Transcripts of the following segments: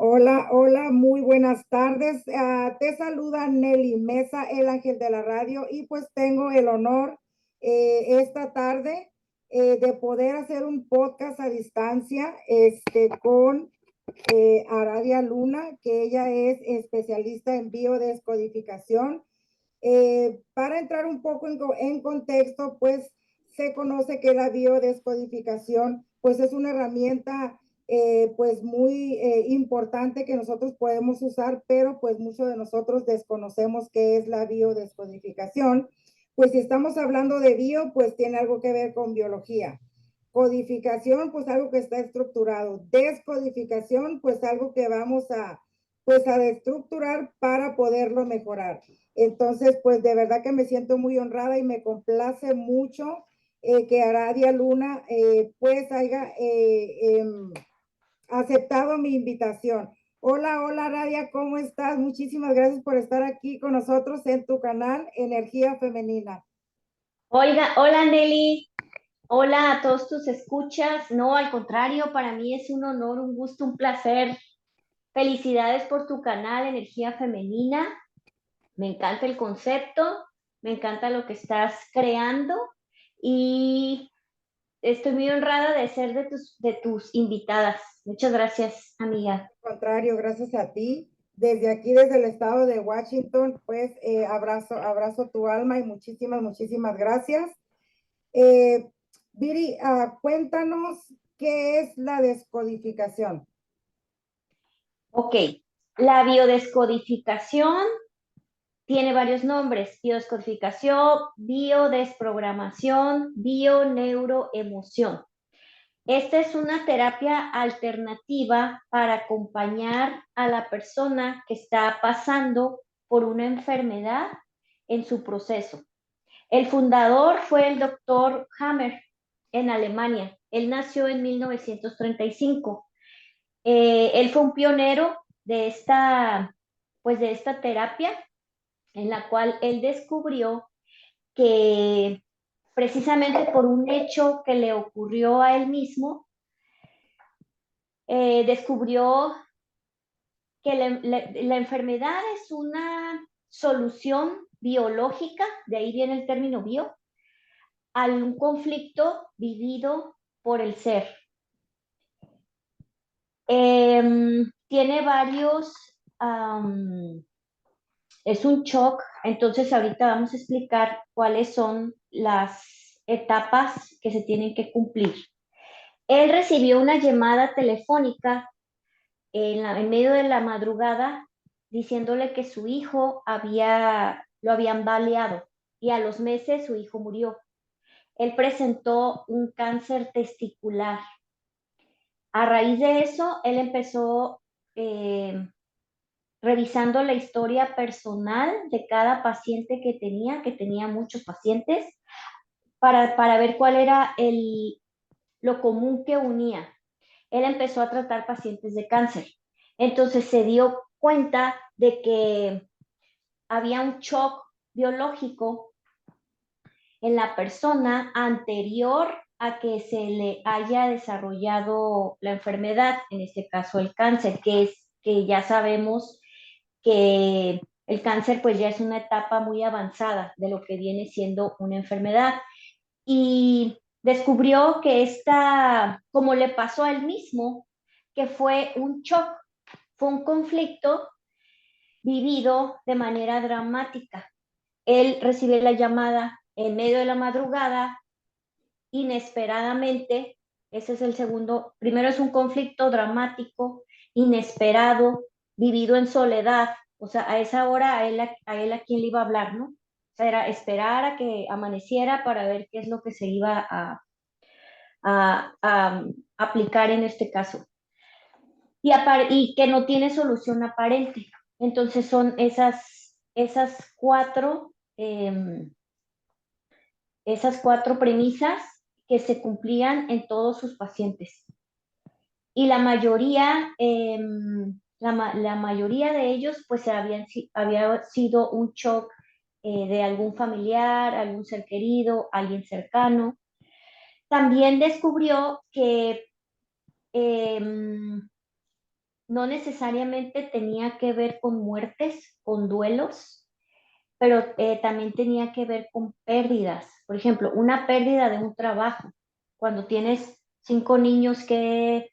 Hola, hola, muy buenas tardes. Te saluda Nelly Mesa, el ángel de la radio, y pues tengo el honor esta tarde de poder hacer un podcast a distancia con Aradia Luna, que ella es especialista en biodescodificación. Para entrar un poco en contexto, pues se conoce que la biodescodificación pues es una herramienta pues muy importante que nosotros podemos usar, pero pues muchos de nosotros desconocemos qué es la biodescodificación. Pues si estamos hablando de bio, pues tiene algo que ver con biología. Codificación, pues algo que está estructurado. Descodificación, pues algo que vamos a pues a destructurar para poderlo mejorar. Entonces, pues de verdad que me siento muy honrada y me complace mucho que Aradia Luna pues haya aceptado mi invitación. Hola, hola Aradia, ¿cómo estás? Muchísimas gracias por estar aquí con nosotros en tu canal Energía Femenina. Oiga, hola Nelly, hola a todos tus escuchas. No, al contrario, para mí es un honor, un gusto, un placer. Felicidades por tu canal Energía Femenina. Me encanta el concepto, me encanta lo que estás creando y estoy muy honrada de ser de tus invitadas. Muchas gracias, amiga. Al contrario, gracias a ti. Desde aquí, desde el estado de Washington, pues abrazo tu alma y muchísimas, muchísimas gracias. Eh, Viri, cuéntanos qué es la descodificación. Ok, la biodescodificación tiene varios nombres: biodescodificación, biodesprogramación, bioneuroemoción. Esta es una terapia alternativa para acompañar a la persona que está pasando por una enfermedad en su proceso. El fundador fue el doctor Hammer en Alemania. Él nació en 1935. Él fue un pionero de esta terapia, en la cual él descubrió que precisamente por un hecho que le ocurrió a él mismo, descubrió que la enfermedad es una solución biológica, de ahí viene el término bio, a un conflicto vivido por el ser. Tiene varios, es un shock, entonces ahorita vamos a explicar cuáles son las etapas que se tienen que cumplir. Él recibió una llamada telefónica en medio de la madrugada diciéndole que su hijo lo habían baleado y a los meses su hijo murió. Él presentó un cáncer testicular. A raíz de eso, él empezó eh, revisando la historia personal de cada paciente que tenía muchos pacientes, para ver cuál era lo común que unía. Él empezó a tratar pacientes de cáncer. Entonces se dio cuenta de que había un shock biológico en la persona anterior a que se le haya desarrollado la enfermedad, en este caso el cáncer, que ya sabemos que el cáncer pues ya es una etapa muy avanzada de lo que viene siendo una enfermedad. Y descubrió que como le pasó a él mismo, que fue un shock, fue un conflicto vivido de manera dramática. Él recibe la llamada en medio de la madrugada, inesperadamente. Ese es el segundo. Primero es un conflicto dramático, inesperado, vivido en soledad. O sea, a esa hora a quién le iba a hablar, ¿no? O sea, era esperar a que amaneciera para ver qué es lo que se iba a aplicar en este caso. Y que no tiene solución aparente. Entonces son esas cuatro premisas que se cumplían en todos sus pacientes. Y la mayoría de ellos pues había sido un shock de algún familiar, algún ser querido, alguien cercano. También descubrió que no necesariamente tenía que ver con muertes, con duelos, pero también tenía que ver con pérdidas. Por ejemplo, una pérdida de un trabajo. Cuando tienes 5 niños que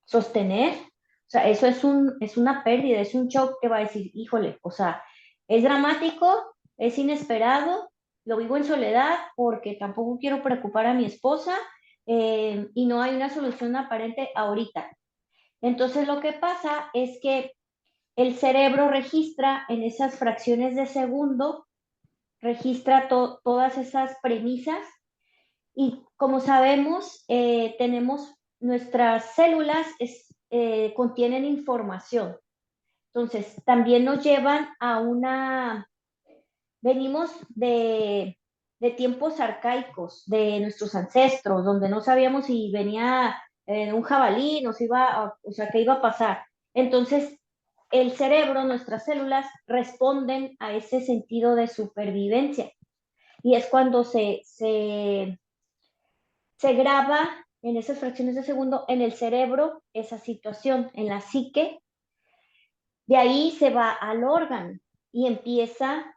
sostener, o sea, eso es una pérdida, es un shock que va a decir, híjole, o sea, es dramático, es inesperado, lo vivo en soledad porque tampoco quiero preocupar a mi esposa y no hay una solución aparente ahorita. Entonces lo que pasa es que el cerebro registra en esas fracciones de segundo, registra todas esas premisas y como sabemos, tenemos nuestras células contienen información. Entonces, también nos llevan a venimos de tiempos arcaicos, de nuestros ancestros, donde no sabíamos si venía un jabalí, o sea, qué iba a pasar. Entonces, el cerebro, nuestras células responden a ese sentido de supervivencia. Y es cuando se graba en esas fracciones de segundo en el cerebro esa situación, en la psique. De ahí se va al órgano y empieza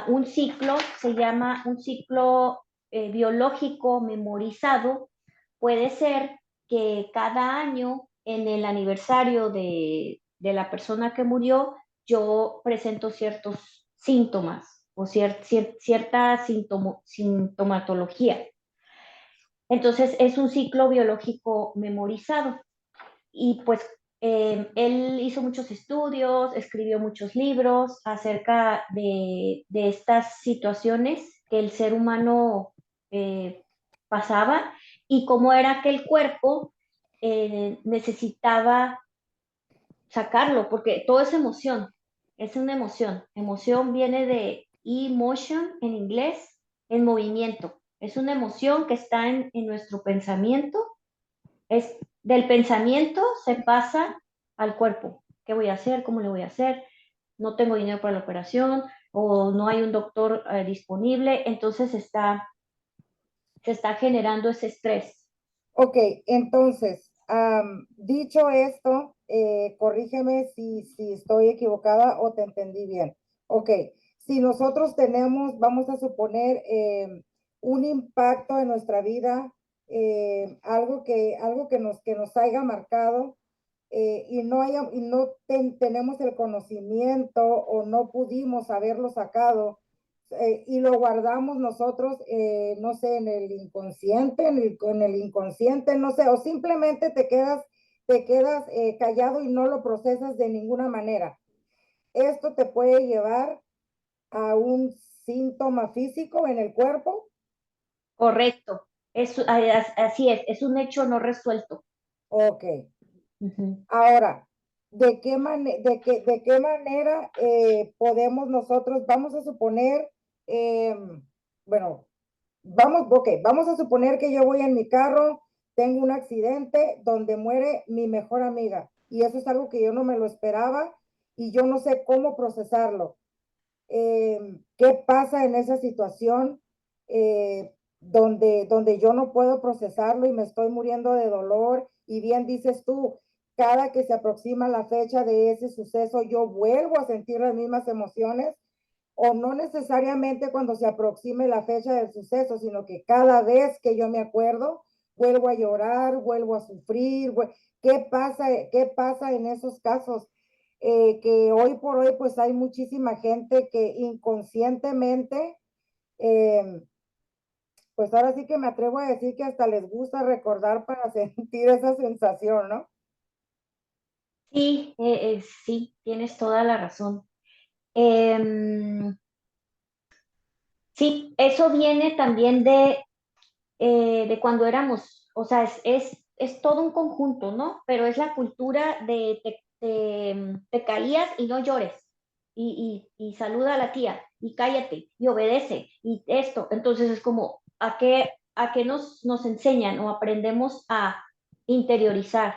un ciclo, se llama un ciclo biológico memorizado. Puede ser que cada año, en el aniversario de la persona que murió, yo presento ciertos síntomas o cierta sintomatología. Entonces, es un ciclo biológico memorizado. Y pues él hizo muchos estudios, escribió muchos libros acerca de estas situaciones que el ser humano eh, pasaba y cómo era que el cuerpo necesitaba sacarlo, porque todo es una emoción. Emoción viene de emotion en inglés, en movimiento. Es una emoción que está en nuestro pensamiento, es del pensamiento se pasa al cuerpo. ¿Qué voy a hacer? ¿Cómo le voy a hacer? No tengo dinero para la operación o no hay un doctor disponible, entonces se está generando ese estrés. Ok, entonces, dicho esto, corrígeme si estoy equivocada o te entendí bien. Ok, si nosotros tenemos, vamos a suponer, un impacto en nuestra vida, algo que nos haya marcado, y no tenemos el conocimiento o no pudimos haberlo sacado, y lo guardamos nosotros, no sé, en el inconsciente, en el inconsciente, no sé, o simplemente te quedas callado y no lo procesas de ninguna manera. Esto te puede llevar a un síntoma físico en el cuerpo. Correcto. Así es un hecho no resuelto. Ok. Ujú. Ahora, ¿de qué manera podemos nosotros, vamos a suponer, bueno, vamos a suponer que yo voy en mi carro, tengo un accidente donde muere mi mejor amiga y eso es algo que yo no me lo esperaba y yo no sé cómo procesarlo. ¿Qué pasa en esa situación donde yo no puedo procesarlo y me estoy muriendo de dolor? Y bien dices tú, cada que se aproxima la fecha de ese suceso, yo vuelvo a sentir las mismas emociones, o no necesariamente cuando se aproxime la fecha del suceso, sino que cada vez que yo me acuerdo, vuelvo a llorar, vuelvo a sufrir. ¿Qué pasa en esos casos? Que hoy por hoy pues hay muchísima gente que inconscientemente, eh, pues ahora sí que me atrevo a decir que hasta les gusta recordar para sentir esa sensación, ¿no? Sí, sí, tienes toda la razón. Em, sí, eso viene también de cuando éramos, o sea, es todo un conjunto, ¿no? Pero es la cultura de te caías y no llores, y saluda a la tía, y cállate, y obedece, y esto. Entonces es como, ¿a qué nos enseñan o aprendemos a interiorizar?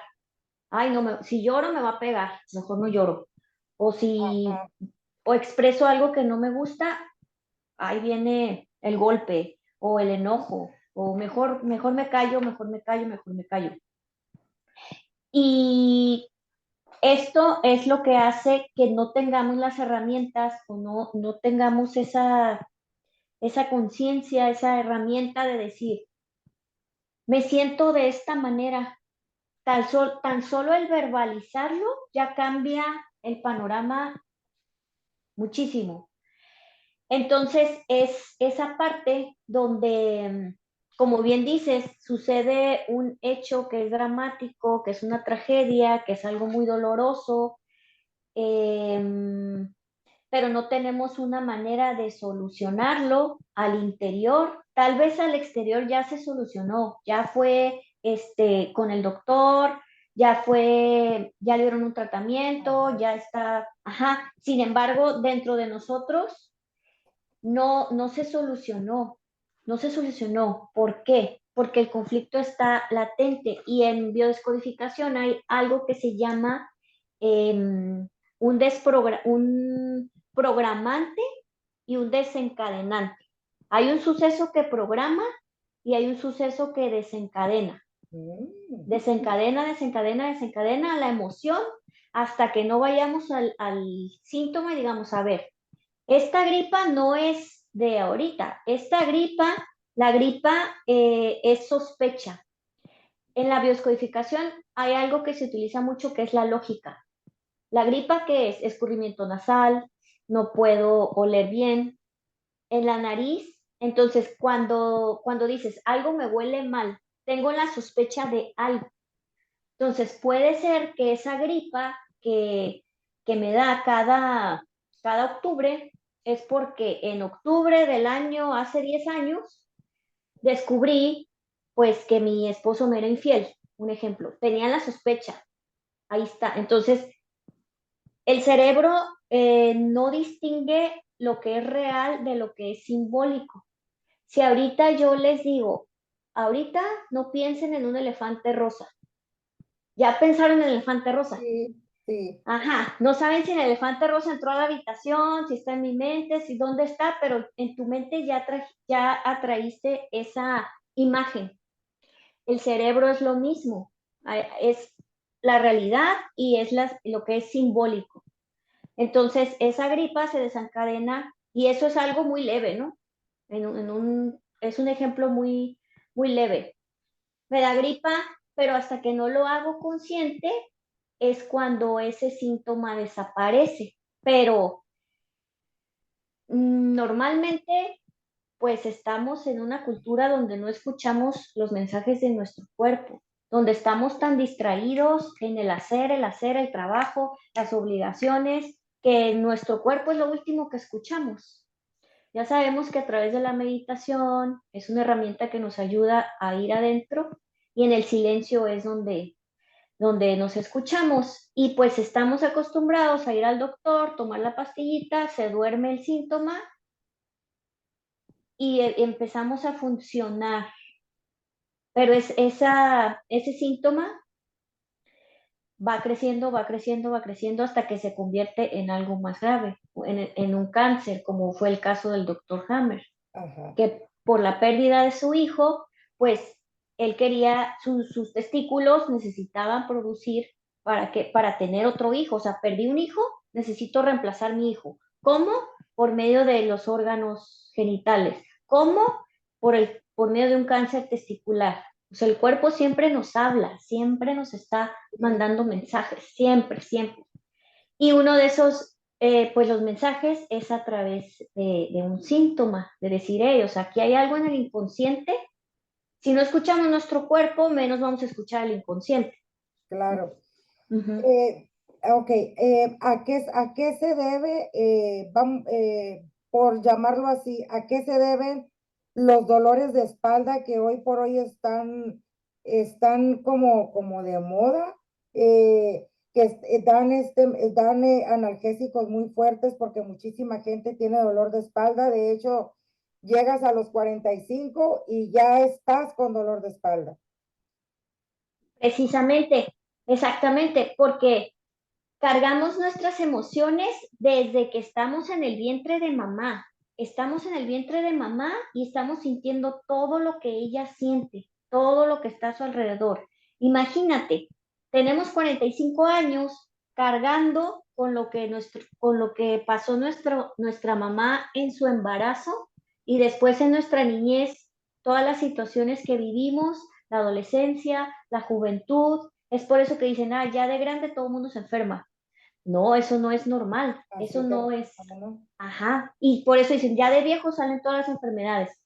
Ay, no, si lloro me va a pegar, mejor no lloro. O si, Ajá. o expreso algo que no me gusta, ahí viene el golpe o el enojo, o mejor me callo, mejor me callo, mejor me callo. Y Esto es lo que hace que no tengamos las herramientas o no tengamos esa conciencia, esa herramienta de decir, me siento de esta manera. Tan solo el verbalizarlo ya cambia el panorama muchísimo. Entonces es esa parte donde, como bien dices, sucede un hecho que es dramático, que es una tragedia, que es algo muy doloroso, em, pero no tenemos una manera de solucionarlo al interior. Tal vez al exterior ya se solucionó, ya fue con el doctor, ya le dieron un tratamiento, ya está, ajá. Sin embargo, dentro de nosotros no se solucionó, no se solucionó. ¿Por qué? Porque el conflicto está latente y en biodescodificación hay algo que se llama un programante y un desencadenante. Hay un suceso que programa y hay un suceso que desencadena. Mm. Desencadena la emoción hasta que no vayamos al síntoma y digamos, a ver, esta gripa no es de ahorita, la gripa es sospecha. En la bioscodificación hay algo que se utiliza mucho que es la lógica. La gripa, ¿qué es? Escurrimiento nasal, no puedo oler bien. En la nariz, entonces cuando dices algo me huele mal, tengo la sospecha de algo. Entonces puede ser que esa gripa que me da cada octubre es porque en octubre del año, hace 10 años, descubrí pues que mi esposo me era infiel, un ejemplo. Tenía la sospecha, ahí está. Entonces, el cerebro no distingue lo que es real de lo que es simbólico. Si ahorita yo les digo, ahorita no piensen en un elefante rosa. ¿Ya pensaron en el elefante rosa? Sí, sí, Ajá, no saben si el elefante rosa entró a la habitación, si está en mi mente, si dónde está, pero en tu mente ya atraíste esa imagen. El cerebro es lo mismo, es la realidad y es lo que es simbólico. Entonces, esa gripa se desencadena y eso es algo muy leve, ¿no? Es un ejemplo muy leve. Me da gripa, pero hasta que no lo hago consciente es cuando ese síntoma desaparece. Pero normalmente, pues estamos en una cultura donde no escuchamos los mensajes de nuestro cuerpo, donde estamos tan distraídos en el trabajo, las obligaciones, que nuestro cuerpo es lo último que escuchamos. Ya sabemos que a través de la meditación es una herramienta que nos ayuda a ir adentro y en el silencio es donde nos escuchamos y pues estamos acostumbrados a ir al doctor, tomar la pastillita, se duerme el síntoma y empezamos a funcionar. Pero ese síntoma va creciendo, va creciendo, va creciendo hasta que se convierte en algo más grave, en un cáncer, como fue el caso del doctor Hammer, ajá. que por la pérdida de su hijo, pues él quería, sus testículos necesitaban producir para tener otro hijo. O sea, perdí un hijo, necesito reemplazar mi hijo. ¿Cómo? Por medio de los órganos genitales. ¿Cómo? Por medio de un cáncer testicular. O sea, el cuerpo siempre nos habla, siempre nos está Sí, mandando mensajes, siempre, siempre. Y uno de esos, pues los mensajes es a través de un síntoma, de decir, o sea, aquí hay algo en el inconsciente. Si no escuchamos nuestro cuerpo, menos vamos a escuchar el inconsciente. claro. Ujú. Eh, ok, a qué se debe, por llamarlo así, a qué se deben los dolores de espalda que hoy por hoy están como de moda, dan analgésicos muy fuertes porque muchísima gente tiene dolor de espalda. De hecho, llegas a los 45 y ya estás con dolor de espalda. Precisamente, exactamente, porque cargamos nuestras emociones desde que estamos en el vientre de mamá. Estamos en el vientre de mamá y estamos sintiendo todo lo que ella siente, todo lo que está a su alrededor. Imagínate, tenemos 45 años cargando con lo que pasó nuestra mamá en su embarazo y después en nuestra niñez, todas las situaciones que vivimos, la adolescencia, la juventud. Es por eso que dicen, ah, ya de grande todo el mundo se enferma. No, eso no es normal, eso Así que, no es, ¿no? ajá. Y por eso dicen, ya de viejo salen todas las enfermedades,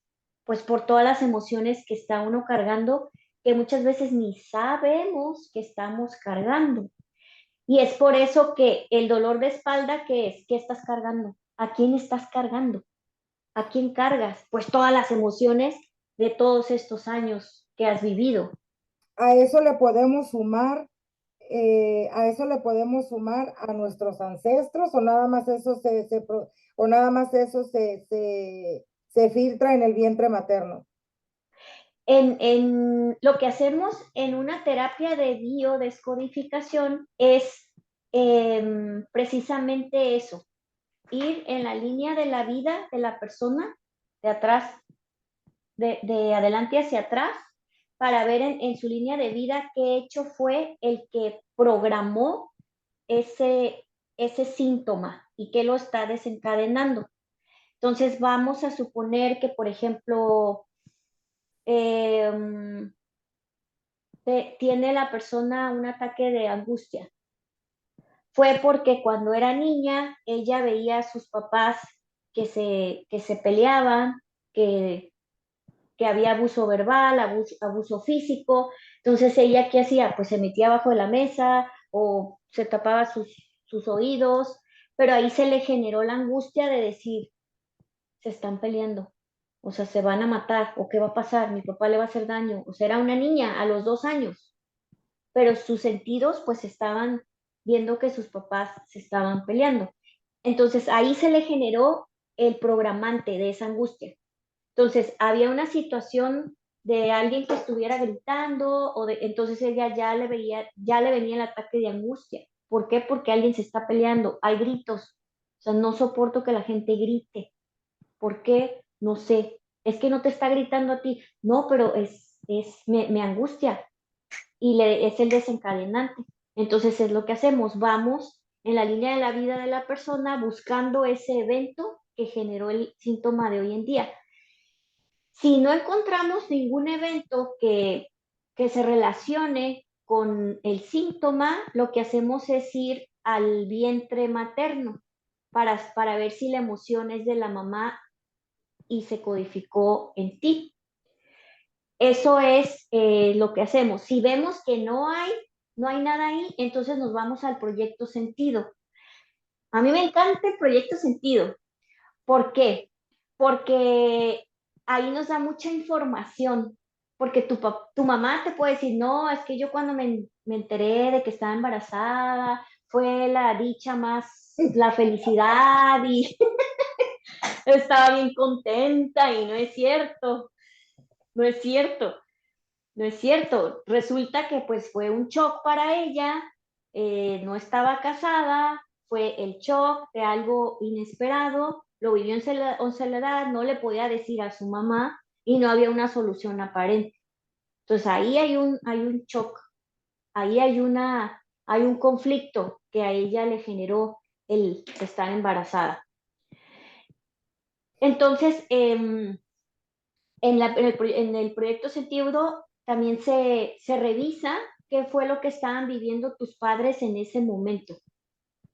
pues por todas las emociones que está uno cargando, que muchas veces ni sabemos que estamos cargando. Y es por eso que el dolor de espalda, ¿qué es? ¿Qué estás cargando? ¿A quién estás cargando? ¿A quién cargas? Pues todas las emociones de todos estos años que has vivido. A eso le podemos sumar, a eso le podemos sumar a nuestros ancestros, o nada más eso o nada más eso se filtra en el vientre materno. Lo que hacemos en una terapia de biodescodificación es precisamente eso, ir en la línea de la vida de la persona, de atrás, de adelante hacia atrás, para ver en su línea de vida qué hecho fue el que programó ese, ese síntoma y qué lo está desencadenando. Entonces vamos a suponer que, por ejemplo, eh, tiene la persona un ataque de angustia. Fue porque cuando era niña ella veía a sus papás que se peleaban, que, que había abuso verbal, abuso físico. Entonces ella, ¿qué hacía? Pues se metía abajo de la mesa o se tapaba sus oídos, pero ahí se le generó la angustia de decir, se están peleando, o sea, se van a matar, o qué va a pasar, mi papá le va a hacer daño, o sea, era una niña a los 2 años, pero sus sentidos pues estaban viendo que sus papás se estaban peleando. Entonces ahí se le generó el programante de esa angustia. Entonces había una situación de alguien que estuviera gritando entonces ella ya le venía el ataque de angustia. ¿Por qué? Porque alguien se está peleando, hay gritos. O sea, no soporto que la gente grite. ¿Por qué? No sé. Es que no te está gritando a ti. No, pero me angustia y es el desencadenante. Entonces es lo que hacemos, vamos en la línea de la vida de la persona buscando ese evento que generó el síntoma de hoy en día. Si no encontramos ningún evento que se relacione con el síntoma, lo que hacemos es ir al vientre materno para ver si la emoción es de la mamá y se codificó en ti. Eso es lo que hacemos. Si vemos que no hay nada ahí, entonces nos vamos al proyecto sentido. A mí me encanta el proyecto sentido. ¿Por qué? Porque ahí nos da mucha información. Porque tu mamá te puede decir, no, es que yo cuando me enteré de que estaba embarazada, fue la dicha más, la felicidad y estaba bien contenta y no es cierto, no es cierto. No es cierto. Resulta que pues fue un shock para ella, no estaba casada, fue el shock de algo inesperado, lo vivió en soledad, no le podía decir a su mamá y no había una solución aparente. Entonces ahí hay un shock, ahí hay un conflicto que a ella le generó el estar embarazada. Entonces, en el proyecto sentido también se revisa qué fue lo que estaban viviendo tus padres en ese momento.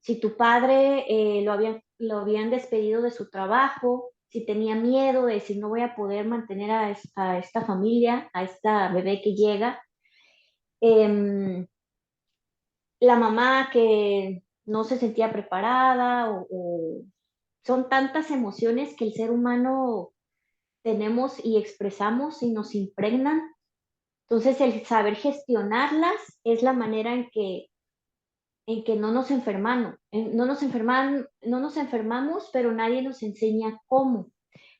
Si tu padre lo habían despedido de su trabajo, si tenía miedo de decir no voy a poder mantener a esta familia, a esta bebé que llega. La mamá que no se sentía preparada o son tantas emociones que el ser humano tenemos y expresamos y nos impregnan. Entonces, el saber gestionarlas es la manera en que no nos enfermamos, no nos enfermamos, pero nadie nos enseña cómo.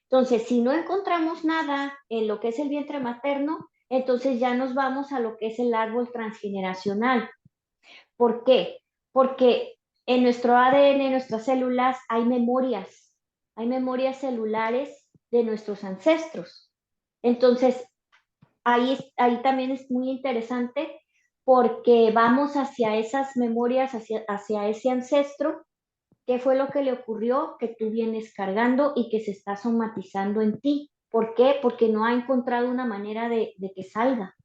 Entonces, si no encontramos nada en lo que es el vientre materno, entonces ya nos vamos a lo que es el árbol transgeneracional. ¿Por qué? Porque en nuestro ADN, en nuestras células, hay memorias celulares de nuestros ancestros. Entonces, ahí también es muy interesante porque vamos hacia esas memorias, hacia ese ancestro. ¿Qué fue lo que le ocurrió? Que tú vienes cargando y que se está somatizando en ti. ¿Por qué? Porque no ha encontrado una manera de que salga.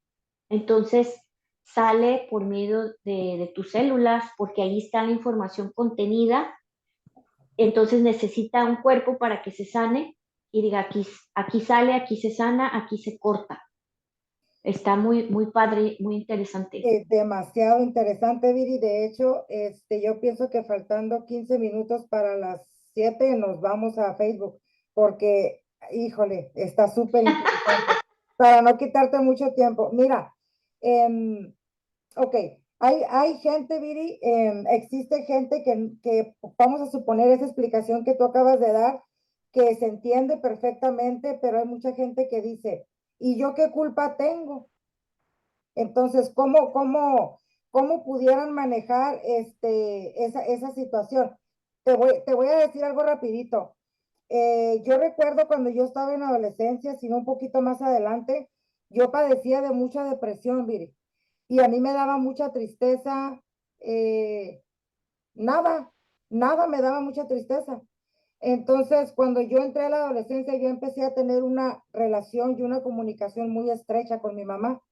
Entonces, sale por medio de tus células, porque ahí está la información contenida. Entonces necesita un cuerpo para que se sane y diga, aquí sale, aquí se sana, aquí se corta. Está muy, muy padre, muy interesante. Demasiado interesante, Viri. De hecho, yo pienso que faltando 15 minutos para las 7 nos vamos a Facebook, porque, híjole, está súper interesante. Para no quitarte mucho tiempo. Mira, em, ok, hay gente, Viri, existe gente que, vamos a suponer esa explicación que tú acabas de dar, que se entiende perfectamente, pero hay mucha gente que dice, ¿y yo qué culpa tengo? Entonces, ¿cómo pudieran manejar esa situación? Te voy a decir algo rapidito. Yo recuerdo cuando yo estaba en adolescencia, sino un poquito más adelante, yo padecía de mucha depresión, Viri, y a mí me daba mucha tristeza, eh, nada, nada me daba mucha tristeza. Entonces, cuando yo entré a la adolescencia, yo empecé a tener una relación y una comunicación muy estrecha con mi mamá.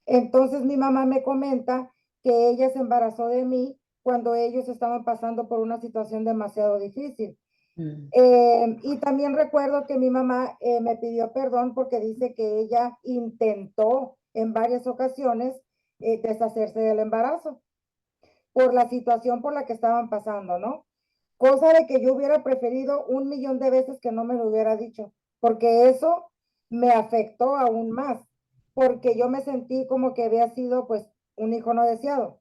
Entonces mi mamá me comenta que ella se embarazó de mí cuando ellos estaban pasando por una situación demasiado difícil. Mm. Y también recuerdo que mi mamá me pidió perdón porque dice que ella intentó en varias ocasiones deshacerse del embarazo por la situación por la que estaban pasando, ¿no? Cosa de que yo hubiera preferido 1 millón de veces que no me lo hubiera dicho, porque eso me afectó aún más, porque yo me sentí como que había sido pues un hijo no deseado.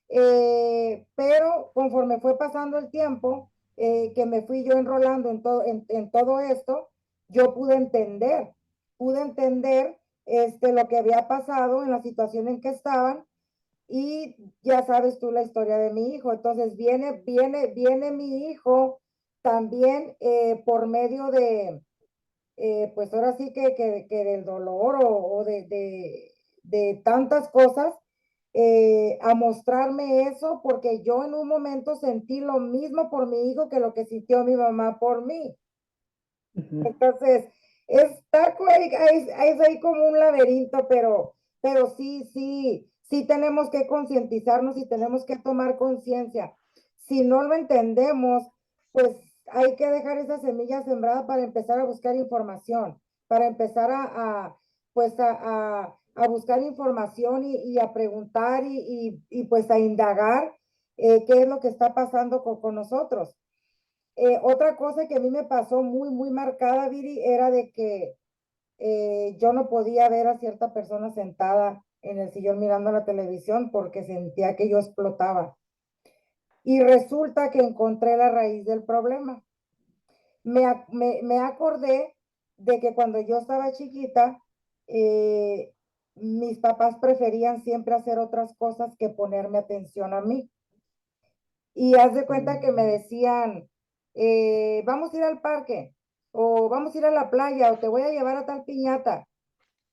Pero conforme fue pasando el tiempo, que me fui yo enrolando en todo esto, yo pude entender lo que había pasado en la situación en que estaban y ya sabes tú la historia de mi hijo. Entonces viene mi hijo también por medio de, pues ahora sí que del dolor o de tantas cosas, a mostrarme eso, porque yo en un momento sentí lo mismo por mi hijo que lo que sintió mi mamá por mí. Ujú. Entonces, es ahí como un laberinto, pero sí tenemos que concientizarnos y tenemos que tomar conciencia. Si no lo entendemos, pues hay que dejar esa semilla sembrada para empezar a buscar información, para empezar pues a buscar información y a preguntar y pues a indagar qué es lo que está pasando con nosotros. Otra cosa que a mí me pasó muy, muy marcada, Viri, era de que yo no podía ver a cierta persona sentada en el sillón mirando la televisión porque sentía que yo explotaba. Y resulta que encontré la raíz del problema. Me acordé de que cuando yo estaba chiquita, eh, mis papás preferían siempre hacer otras cosas que ponerme atención a mí. Y haz de cuenta que me decían, vamos a ir al parque, o vamos a ir a la playa, o te voy a llevar a tal piñata.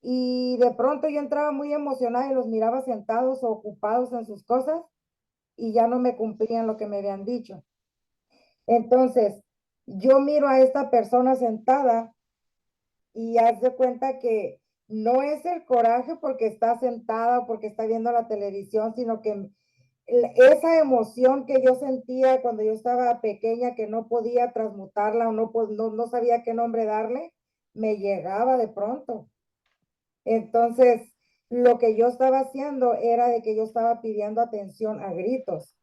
Y de pronto yo entraba muy emocionada y los miraba sentados o ocupados en sus cosas y ya no me cumplían lo que me habían dicho. Entonces, yo miro a esta persona sentada y haz de cuenta que no es el coraje porque está sentada o porque está viendo la televisión, sino que esa emoción que yo sentía cuando yo estaba pequeña, que no podía transmutarla o no sabía qué nombre darle, me llegaba de pronto. Entonces, lo que yo estaba haciendo era de que yo estaba pidiendo atención a gritos.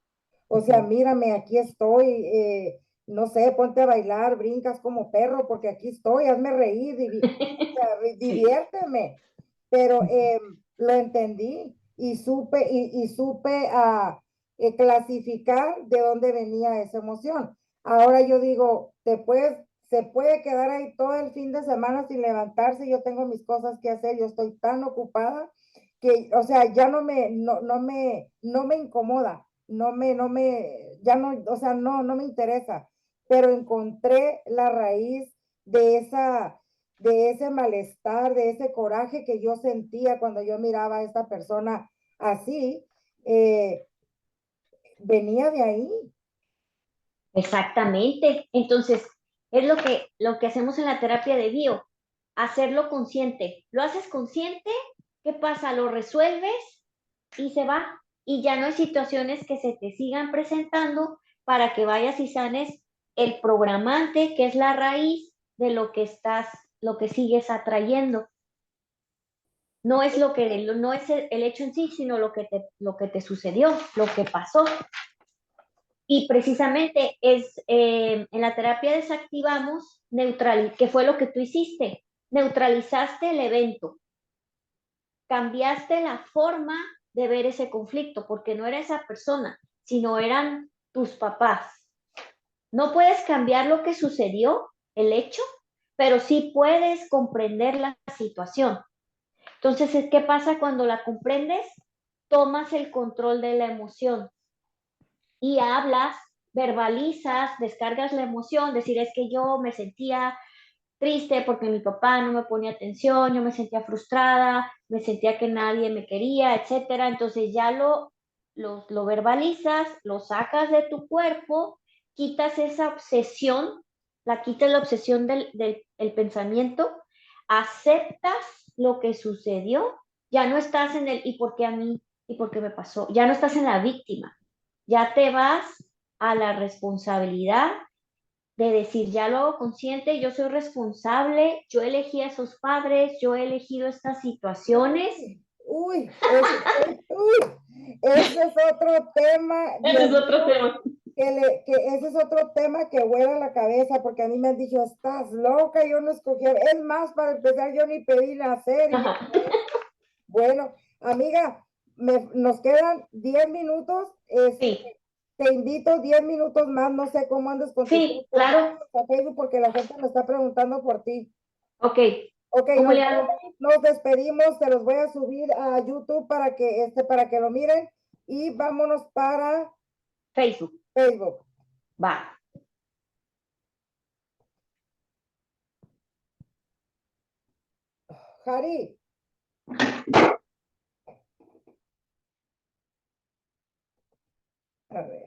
O sea, Ujú. mírame, aquí estoy, no sé, ponte a bailar, brincas como perro, porque aquí estoy, hazme reír, o sea, Sí. diviérteme. Pero lo entendí y supe clasificar de dónde venía esa emoción. Ahora yo digo, se puede quedar ahí todo el fin de semana sin levantarse, yo tengo mis cosas que hacer, yo estoy tan ocupada que, o sea, ya no me incomoda, ya no, o sea, no me interesa, pero encontré la raíz de de ese malestar, de ese coraje que yo sentía cuando yo miraba a esta persona así, eh, venía de ahí. Exactamente. Entonces, es lo que hacemos en la terapia de bio, hacerlo consciente. Lo haces consciente, ¿qué pasa? Lo resuelves y se va. Y ya no hay situaciones que se te sigan presentando para que vayas y sanes el programante, que es la raíz de lo que sigues atrayendo. No es no es el hecho en sí, sino lo que te sucedió, lo que pasó. Y precisamente en la terapia desactivamos que fue lo que tú hiciste. Neutralizaste el evento, cambiaste la forma de ver ese conflicto, porque no era esa persona, sino eran tus papás. No puedes cambiar lo que sucedió, el hecho, pero sí puedes comprender la situación. Entonces, ¿qué pasa cuando la comprendes? Tomas el control de la emoción y hablas, verbalizas, descargas la emoción, decir es que yo me sentía triste porque mi papá no me ponía atención, yo me sentía frustrada, me sentía que nadie me quería, etcétera. Entonces ya lo verbalizas, lo sacas de tu cuerpo, quitas esa obsesión, quitas la obsesión del pensamiento, aceptas lo que sucedió, ya no estás en el ¿y por qué a mí? ¿Y por qué me pasó? Ya no estás en la víctima, ya te vas a la responsabilidad de decir, ya lo hago consciente, yo soy responsable, yo elegí a esos padres, yo he elegido estas situaciones. Uy, ese es otro tema, Ese es Dios otro mío, tema. que ese es otro tema que vuela la cabeza, porque a mí me han dicho, estás loca, yo no escogí, es más, para empezar, yo ni pedí nacer. Bueno, amiga, nos quedan 10 minutos, Sí, te invito 10 minutos más, no sé cómo andes con tus sí, tiempos, claro. a Facebook porque la gente me está preguntando por ti. Ok, Ok, ¿cómo le hago? nos despedimos, se los voy a subir a YouTube para que lo miren y vámonos para Facebook, Facebook. va. Jari, a ver.